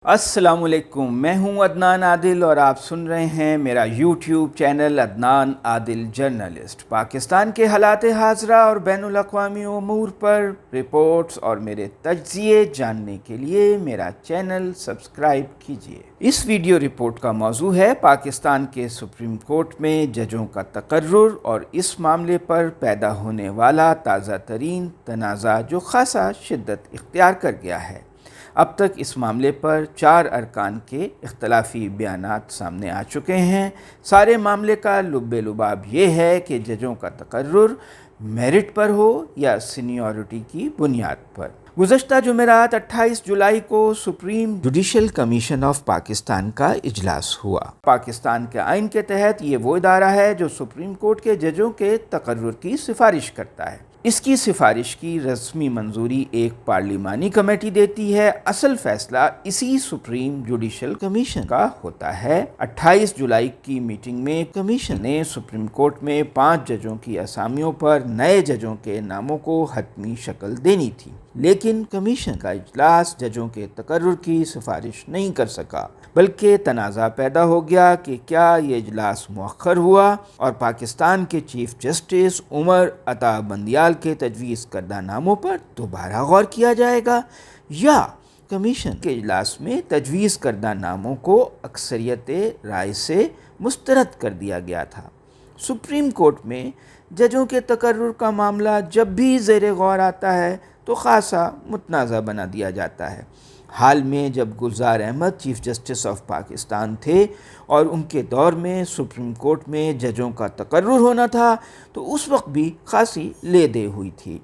अस्सलाम वालेकुम, मैं हूं अदनान आदिल और आप सुन रहे हैं मेरा YouTube channel Adnan Adil journalist. Pakistan के हालात हाज़रा और बैनुल अक़वामी उमूर पर रिपोर्ट्स और मेरे तज्ज़िये जानने के लिए मेरा चैनल सब्सक्राइब कीजिए। इस वीडियो रिपोर्ट का मौजू है पाकिस्तान के सुप्रीम कोर्ट में जजों का तकर्रुर और इस मामले पर पैदा होने वाला ताज़ा तरीन तनाज़ा जो ख़ासा शिद्दत इख्तियार कर गया है। अब तक इस मामले पर 4 अरकान के इख्तलाफी बयानात सामने आ चुके हैं। सारे मामले का लुब्बे लुबाब ये है कि जजों का तकर्रुर मेरिट पर हो या सीनियरिटी की बुनियाद पर। गुज़श्ता जुमेरात 28 जुलाई को supreme judicial commission of Pakistan का इजलास हुआ। पाकिस्तान के आइन के तहत ये वो इदारा है जो सुप्रीम कोर्ट के जजों के तकर्रुर की सिफारिश करता है। इसकी सिफारिश की रस्मी मंजूरी एक पार्लिमानी कमेटी देती है। असल फैसला इसी सुप्रीम जुडिशल कमीशन का होता है। 28 जुलाई की मीटिंग में कमीशन ने सुप्रीम कोर्ट में 5 जजों की असामियों पर नए जजों के नामों को हतमी शक्ल देनी थी, लेकिन कमीशन का इजलास जजों के तकर्रुर की सिफारिश नहीं कर सका, बल्कि तनाज़ा पैदा हो गया कि क्या ये इजलास मुअख्खर हुआ और पाकिस्तान के चीफ जस्टिस उमर अता बंदियाल के तजवीज़ करदा नामों पर दोबारा गौर किया जाएगा, या कमीशन के इजलास में तजवीज़ करदा नामों को अक्सरियत राय से मुस्तरद कर दिया गया था। सुप्रीम कोर्ट में जजों के तकर्रुर का मामला जब भी ज़ेरे गौर आता है तो ख़ासा मुतनाज़ा बना दिया जाता है। हाल में जब Gulzar Ahmed chief justice of Pakistan थे और उनके दौर में सुप्रीम कोर्ट में जजों का तकर्रुर होना था तो उस वक्त भी खासी ले दे हुई थी।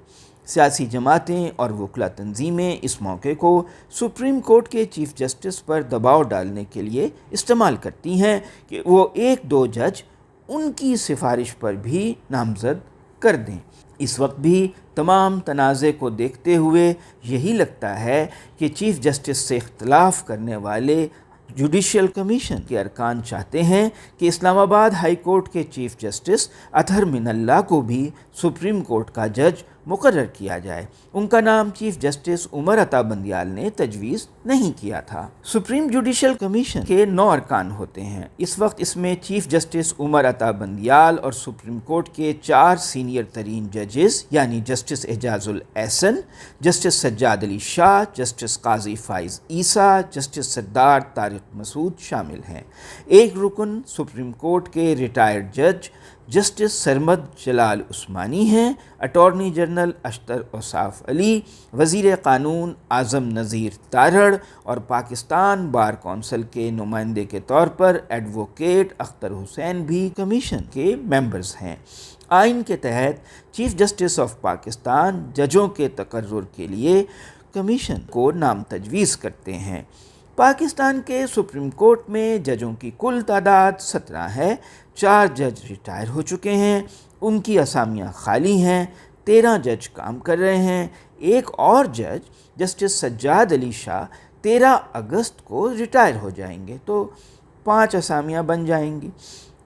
सियासी जमातें और वकला तंजीमें इस मौके को सुप्रीम कोर्ट के चीफ जस्टिस पर दबाव डालने के लिए इस्तेमाल करती हैं कि वो 1-2 जज उनकी सिफारिश पर भी नामज़द कर दें। इस वक्त भी तमाम तनाज़े को देखते हुए यही लगता है कि चीफ जस्टिस से इख्तलाफ करने वाले जुडिशल कमीशन के अरकान चाहते हैं कि इस्लामाबाद हाई कोर्ट के चीफ जस्टिस अतहर मिनल्ला को भी सुप्रीम कोर्ट का जज मुकर्रर किया जाए। उनका नाम चीफ जस्टिस उमर अता बंदियाल ने तजवीज़ नहीं किया था। सुप्रीम जुडिशल कमीशन के 9 अरकान होते हैं। इस वक्त इसमें चीफ जस्टिस उमर अता बंदियाल और सुप्रीम कोर्ट के 4 सीनियर तरीन जजेस यानी justice Ijazul Ahsan, justice Sajjad Ali Shah, justice Qazi Faez Isa, justice Sardar Tariq Masood शामिल हैं। एक रुकन सुप्रीम कोर्ट के रिटायर्ड जज जस्टिस सरमद जलाल उस्मानी हैं। अटॉर्नी जनरल अशतर औसाफ अली, वज़ीर क़ानून आज़म नज़ीर तारड़ और पाकिस्तान बार कौंसिल के नुमाइंदे के तौर पर एडवोकेट अख्तर हुसैन भी कमीशन के मेंबर्स हैं। आइन के तहत चीफ जस्टिस ऑफ पाकिस्तान जजों के तकर्रुर के लिए कमीशन को नाम तजवीज़ करते हैं। पाकिस्तान के सुप्रीम कोर्ट में जजों की कुल तादाद 17 है। 4 जज रिटायर हो चुके हैं, उनकी असामियाँ खाली हैं। 13 जज काम कर रहे हैं। एक और जज जस्टिस सज्जाद अली शाह 13 अगस्त को रिटायर हो जाएंगे, तो 5 असामियाँ बन जाएंगी।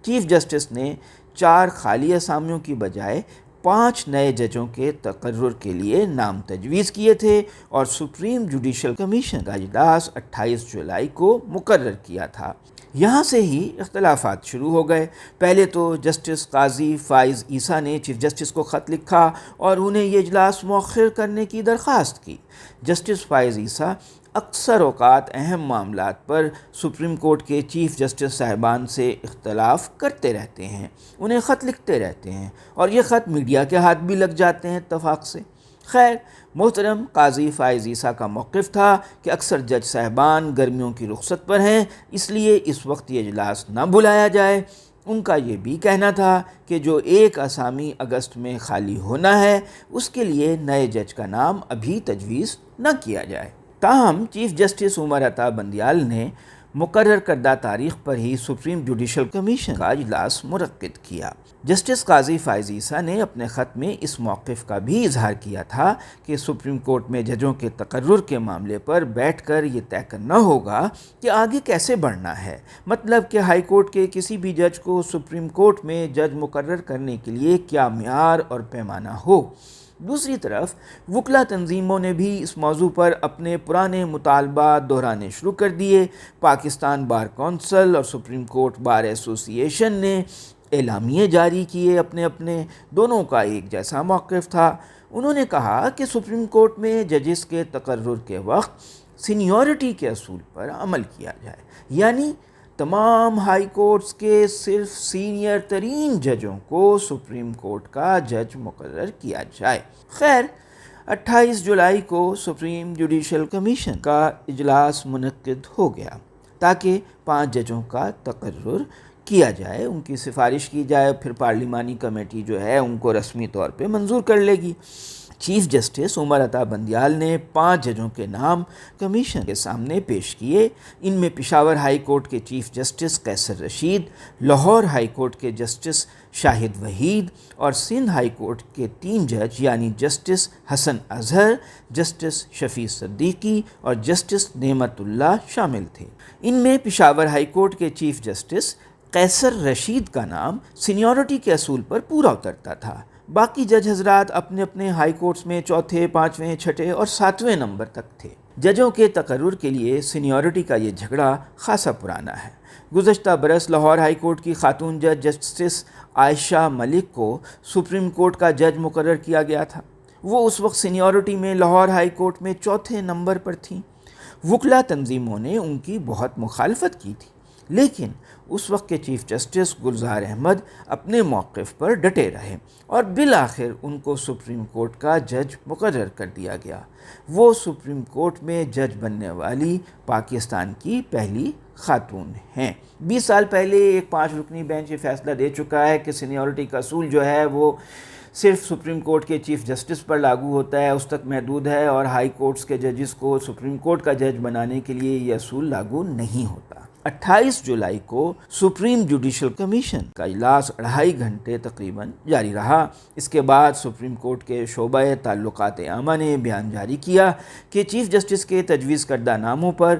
चीफ जस्टिस ने 4 खाली असामियों की बजाय 5 नए जजों के तकर्रुर के लिए नाम तजवीज़ किए थे और सुप्रीम जुडिशल कमीशन का इजलास 28 जुलाई को मुकर्रर किया था। यहाँ से ही इख्तलाफात शुरू हो गए। पहले तो जस्टिस काजी फ़ाइज़ ईसा ने चीफ जस्टिस को ख़त लिखा और उन्हें ये इजलास मौख़िर करने की दरख्वास्त की। जस्टिस फ़ाइज़ ईसा अक्सर औक़ात अहम मामलात पर सुप्रीम कोर्ट के चीफ जस्टिस साहिबान से इख्तलाफ करते रहते हैं, उन्हें ख़त लिखते रहते हैं और ये ख़त मीडिया के हाथ भी लग जाते हैं इत्तफ़ाक़ से। खैर, मोहतरम काजी फ़ाइज़ ईसा का मौक़िफ़ था कि अक्सर जज साहिबान गर्मियों की रुख़सत पर हैं, इसलिए इस वक्त ये इजलास न बुलाया जाए। उनका ये भी कहना था कि जो एक असामी अगस्त में खाली होना है उसके लिए नए जज का नाम अभी तजवीज़ न किया जाए। ताहम चीफ जस्टिस उमर अता बंदियाल ने मुकर्रर करदा तारीख़ पर ही सुप्रीम जुडिशल कमीशन का इजलास मुनक्किद किया। जस्टिस काजी फ़ाइज़ ईसा ने अपने ख़त में इस मौक़िफ़ का भी इजहार किया था कि सुप्रीम कोर्ट में जजों के तकर्रुर के मामले पर बैठकर ये तय करना होगा कि आगे कैसे बढ़ना है। मतलब कि हाई कोर्ट के किसी भी जज को सुप्रीम कोर्ट में जज मुकर्रर करने के लिए क्या मियार और पैमाना हो। دوسری طرف وکلا تنظیموں نے بھی اس موضوع پر اپنے پرانے مطالبات دہرانے شروع کر دیے۔ پاکستان بار کونسل اور سپریم کورٹ بار ایسوسی ایشن نے اعلامیے جاری کیے، اپنے دونوں کا ایک جیسا موقف تھا۔ انہوں نے کہا کہ سپریم کورٹ میں ججز کے تقرر کے وقت سینیورٹی کے اصول پر عمل کیا جائے، یعنی تمام ہائی کورٹس کے صرف سینئر ترین ججوں کو سپریم کورٹ کا جج مقرر کیا جائے۔ خیر، 28 جولائی کو سپریم جوڈیشل کمیشن کا اجلاس منعقد ہو گیا تاکہ 5 ججوں کا تقرر کیا جائے، ان کی سفارش کی جائے، پھر پارلیمانی کمیٹی جو ہے ان کو رسمی طور پہ منظور کر لے گی۔ چیف جسٹس عمر عطا بندیال نے 5 ججوں کے نام کمیشن کے سامنے پیش کیے۔ ان میں پشاور ہائی کورٹ کے چیف جسٹس قیصر رشید، لاہور ہائی کورٹ کے جسٹس شاہد وحید اور سندھ ہائی کورٹ کے 3 جج یعنی جسٹس حسن اظہر، جسٹس شفیع صدیقی اور جسٹس نعمت اللہ شامل تھے۔ ان میں پشاور ہائی کورٹ کے چیف جسٹس قیصر رشید کا نام سینیورٹی کے اصول پر پورا اترتا تھا۔ باقی جج حضرات اپنے اپنے ہائی کورٹس میں 4، 5، 6 اور 7ویں نمبر تک تھے۔ ججوں کے تقرر کے لیے سینیورٹی کا یہ جھگڑا خاصا پرانا ہے۔ گزشتہ برس لاہور ہائی کورٹ کی خاتون جج جسٹس عائشہ ملک کو سپریم کورٹ کا جج مقرر کیا گیا تھا۔ وہ اس وقت سینیورٹی میں لاہور ہائی کورٹ میں 4تھے نمبر پر تھیں۔ وکلا تنظیموں نے ان کی بہت مخالفت کی تھی، لیکن اس وقت کے چیف جسٹس گلزار احمد اپنے موقف پر ڈٹے رہے اور بالآخر ان کو سپریم کورٹ کا جج مقرر کر دیا گیا۔ وہ سپریم کورٹ میں جج بننے والی پاکستان کی پہلی خاتون ہیں۔ 20 سال پہلے ایک 5 رکنی بینچ یہ فیصلہ دے چکا ہے کہ سینیورٹی کا اصول جو ہے وہ صرف سپریم کورٹ کے چیف جسٹس پر لاگو ہوتا ہے، اس تک محدود ہے، اور ہائی کورٹس کے ججز کو سپریم کورٹ کا جج بنانے کے لیے یہ اصول لاگو نہیں ہوتا۔ 28 جولائی کو سپریم جوڈیشل کمیشن کا اجلاس 2.5 گھنٹے تقریباً جاری رہا۔ اس کے بعد سپریم کورٹ کے شعبہ تعلقات عامہ نے بیان جاری کیا کہ چیف جسٹس کے تجویز کردہ ناموں پر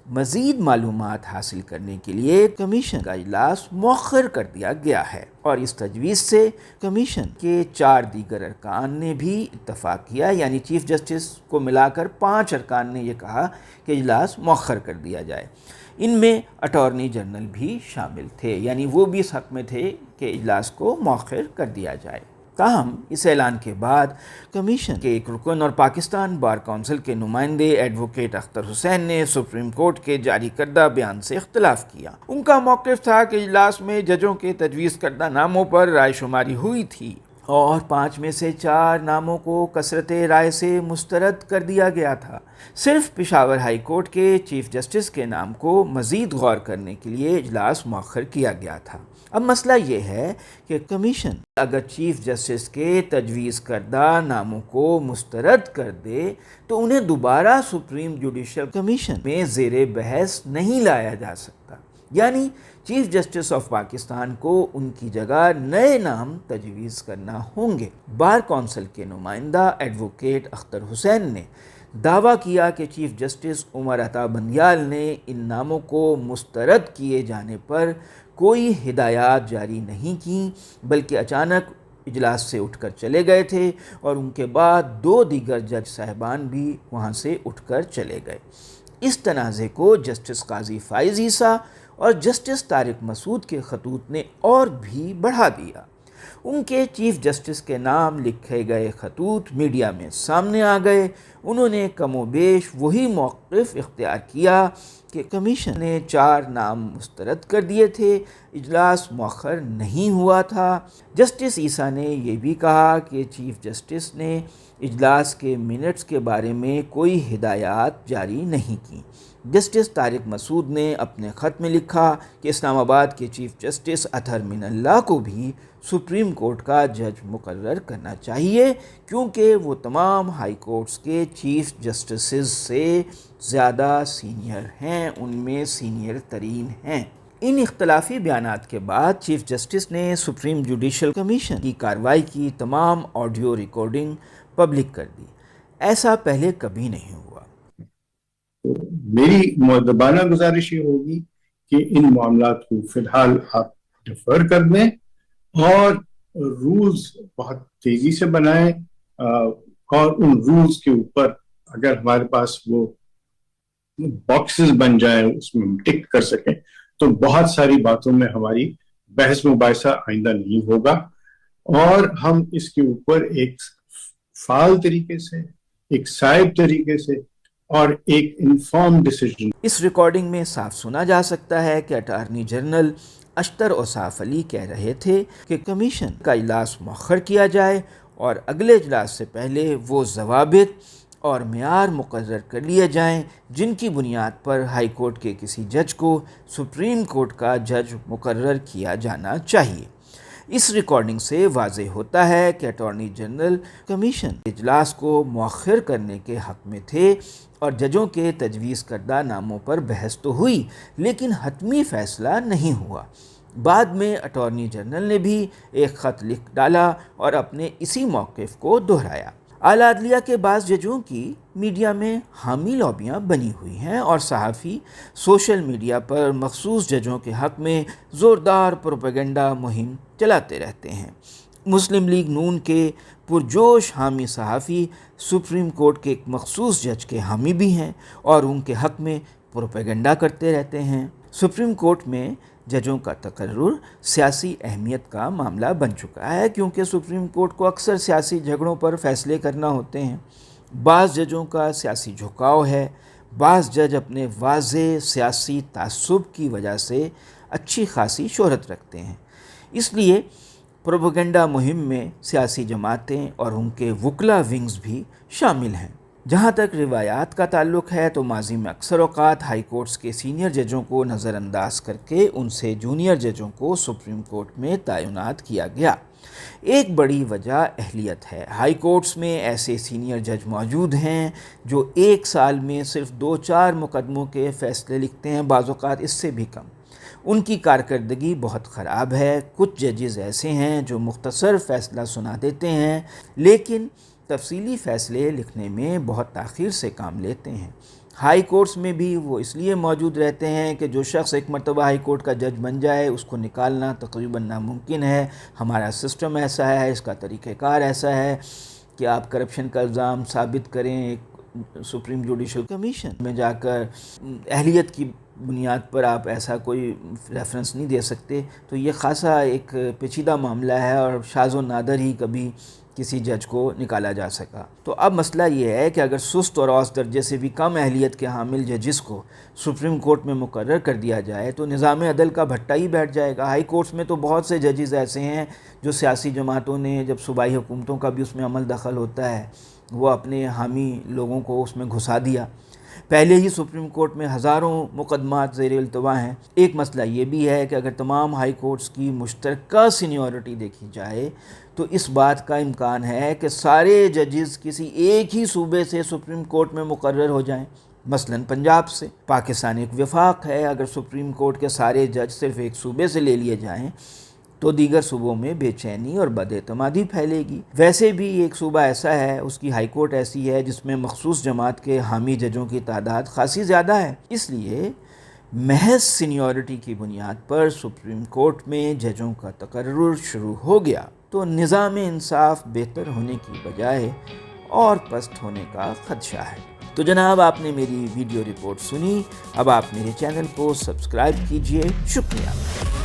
مزید معلومات حاصل کرنے کے لیے کمیشن کا اجلاس مؤخر کر دیا گیا ہے، اور اس تجویز سے کمیشن کے 4 دیگر ارکان نے بھی اتفاق کیا، یعنی چیف جسٹس کو ملا کر 5 ارکان نے یہ کہا کہ اجلاس مؤخر کر دیا جائے۔ ان میں اٹارنی جنرل بھی شامل تھے، یعنی وہ بھی اس حق میں تھے کہ اجلاس کو مؤخر کر دیا جائے۔ تاہم اس اعلان کے بعد کمیشن کے ایک رکن اور پاکستان بار کونسل کے نمائندے ایڈوکیٹ اختر حسین نے سپریم کورٹ کے جاری کردہ بیان سے اختلاف کیا۔ ان کا موقف تھا کہ اجلاس میں ججوں کے تجویز کردہ ناموں پر رائے شماری ہوئی تھی اور 5 میں سے 4 ناموں کو کثرت رائے سے مسترد کر دیا گیا تھا۔ صرف پشاور ہائی کورٹ کے چیف جسٹس کے نام کو مزید غور کرنے کے لیے اجلاس مؤخر کیا گیا تھا۔ اب مسئلہ یہ ہے کہ کمیشن اگر چیف جسٹس کے تجویز کردہ ناموں کو مسترد کر دے تو انہیں دوبارہ سپریم جوڈیشل کمیشن میں زیر بحث نہیں لایا جا سکتا، یعنی چیف جسٹس آف پاکستان کو ان کی جگہ نئے نام تجویز کرنا ہوں گے۔ بار کونسل کے نمائندہ ایڈوکیٹ اختر حسین نے دعویٰ کیا کہ چیف جسٹس عمر عطا بندیال نے ان ناموں کو مسترد کیے جانے پر کوئی ہدایات جاری نہیں کیں، بلکہ اچانک اجلاس سے اٹھ کر چلے گئے تھے، اور ان کے بعد 2 دیگر جج صاحبان بھی وہاں سے اٹھ کر چلے گئے۔ اس تنازع کو جسٹس قاضی فائز عیسیٰ اور جسٹس طارق مسعود کے خطوط نے اور بھی بڑھا دیا۔ ان کے چیف جسٹس کے نام لکھے گئے خطوط میڈیا میں سامنے آ گئے۔ انہوں نے کم و بیش وہی موقف اختیار کیا کہ کمیشن نے 4 نام مسترد کر دیے تھے، اجلاس مؤخر نہیں ہوا تھا۔ جسٹس عیسیٰ نے یہ بھی کہا کہ چیف جسٹس نے اجلاس کے منٹس کے بارے میں کوئی ہدایات جاری نہیں کیں۔ جسٹس طارق مسعود نے اپنے خط میں لکھا کہ اسلام آباد کے چیف جسٹس اطہر من اللہ کو بھی سپریم کورٹ کا جج مقرر کرنا چاہیے، کیونکہ وہ تمام ہائی کورٹس کے چیف جسٹسز سے زیادہ سینئر ہیں، ان میں سینئر ترین ہیں۔ ان اختلافی بیانات کے بعد چیف جسٹس نے سپریم جوڈیشل کمیشن کی کارروائی کی تمام آڈیو ریکارڈنگ پبلک کر دی۔ ایسا پہلے کبھی نہیں ہوا۔ میری مؤدبانہ گزارش یہ ہوگی کہ ان معاملات کو فی الحال آپ ڈیفر کر دیں اور رولز بہت تیزی سے بنائیں और उन रूल्स के ऊपर अगर हमारे पास वो बॉक्सेस बन जाए, उसमें हम टिक कर सकें, तो बहुत सारी बातों में हमारी बहस मुबाहिसा आइंदा नहीं होगा और हम इसके ऊपर एक फाल तरीके से, एक साइब तरीके से और एक इन्फॉर्म डिसीजन। इस रिकॉर्डिंग में साफ सुना जा सकता है कि attorney general Ashtar Ausaf Ali कह रहे थे कि कमीशन का इजलास मौखर किया जाए और अगले इजलास से पहले वो ज़वाबित और मेयार मुकर्रर कर लिए जाएं जिनकी बुनियाद पर हाई कोर्ट के किसी जज को सुप्रीम कोर्ट का जज मुकर्रर किया जाना चाहिए। इस रिकॉर्डिंग से वाज़ेह होता है कि अटॉर्नी जनरल कमीशन इजलास को मौखर करने के हक़ में थे और जजों के तजवीज़ करदा नामों पर बहस तो हुई लेकिन हतमी फ़ैसला नहीं हुआ। बाद में अटॉर्नी जनरल ने भी एक ख़त लिख डाला और अपने इसी मौक़िफ़ को दोहराया। आला अदलिया के बाज़ जजों की मीडिया में हामी लॉबियाँ बनी हुई हैं और सहाफ़ी सोशल मीडिया पर मखसूस जजों के हक़ में ज़ोरदार प्रोपेगेंडा मुहिम चलाते रहते हैं। मुस्लिम लीग नून के पुरजोश हामी सहाफ़ी सुप्रीम कोर्ट के एक मखसूस जज के हामी भी हैं और उनके हक़ में प्रोपेगेंडा करते रहते हैं। सुप्रीम कोर्ट में जजों का तकर्रुर सियासी अहमियत का मामला बन चुका है क्योंकि सुप्रीम कोर्ट को अक्सर सियासी झगड़ों पर फ़ैसले करना होते हैं। बाज़ जजों का सियासी झुकाव है, बाज़ जज अपने वाज़े सियासी तासुब की वजह से अच्छी खासी शोहरत रखते हैं, इसलिए प्रोपेगेंडा मुहिम में सियासी जमातें और उनके वकला विंग्स भी शामिल हैं। जहाँ तक रिवायात का ताल्लुक़ है तो माजी में अक्सर औक़ात हाई कोर्ट्स के सीनियर जजों को नज़रअंदाज करके उनसे जूनियर जजों को सुप्रीम कोर्ट में तैनात किया गया। एक बड़ी वजह अहलियत है। हाई कोर्ट्स में ऐसे सीनियर जज मौजूद हैं जो एक साल में सिर्फ 2-4 मुकदमों के फ़ैसले लिखते हैं, बाज़ औक़ात इससे भी कम। उनकी कारकर्दगी बहुत ख़राब है। कुछ जजेस ऐसे हैं जो मुख्तसर फ़ैसला सुना देते हैं लेकिन तफसीली फ़ैसले लिखने में बहुत ताख़ीर से काम लेते हैं। हाई कोर्ट्स में भी वो इसलिए मौजूद रहते हैं कि जो शख्स एक मरतबा हाई कोर्ट का जज बन जाए उसको निकालना तकरीबन नामुमकिन है। हमारा सिस्टम ऐसा है, इसका तरीक़ाकार ऐसा है कि आप करप्शन का इल्ज़ाम साबित करें एक सुप्रीम जुडिशल कमीशन में जाकर अहलियत की बुनियाद पर आप ऐसा कोई रेफरेंस नहीं दे सकते। तो ये ख़ासा एक पेचीदा मामला है और शाज़ व नादर ही कभी किसी जज को निकाला जा सका। तो अब मसला ये है कि अगर सुस्त और औसत दर्जे से भी कम अहलियत के हामिल जजिस को सुप्रीम कोर्ट में मुकर्रर कर दिया जाए तो निज़ाम अदल का भट्टा ही बैठ जाएगा। हाई कोर्ट्स में तो बहुत से जजेस ऐसे हैं जो सियासी जमातों ने, जब सूबाई हुकूमतों का भी उसमें अमल दखल होता है, वो अपने हामी लोगों को उसमें घुसा दिया। पहले ही सुप्रीम कोर्ट में हज़ारों मुकदमात ज़ेर इल्तवा हैं। एक मसला ये भी है कि अगर तमाम हाई कोर्ट्स की मुश्तरका सीनियरिटी देखी जाए तो इस बात का इम्कान है कि सारे जजेस किसी एक ही सूबे से सुप्रीम कोर्ट में मुकर्रर हो जाएं, मसलन पंजाब से। पाकिस्तान एक वफाक है, अगर सुप्रीम कोर्ट के सारे जज सिर्फ एक सूबे से ले लिए जाएं तो दीगर सूबों में बेचैनी और बदएतमादी फैलेगी। वैसे भी एक सूबा ऐसा है, उसकी हाई कोर्ट ऐसी है जिसमें मखसूस जमात के हामी जजों की तादाद खासी ज़्यादा है, इसलिए महज सीनियरिटी की बुनियाद पर सुप्रीम कोर्ट में जजों का तकर्रुर शुरू हो गया तो निज़ाम इंसाफ बेहतर होने की बजाय और पस्त होने का ख़दशा है। तो जनाब, आपने मेरी वीडियो रिपोर्ट सुनी, अब आप मेरे चैनल को सब्सक्राइब कीजिए। शुक्रिया।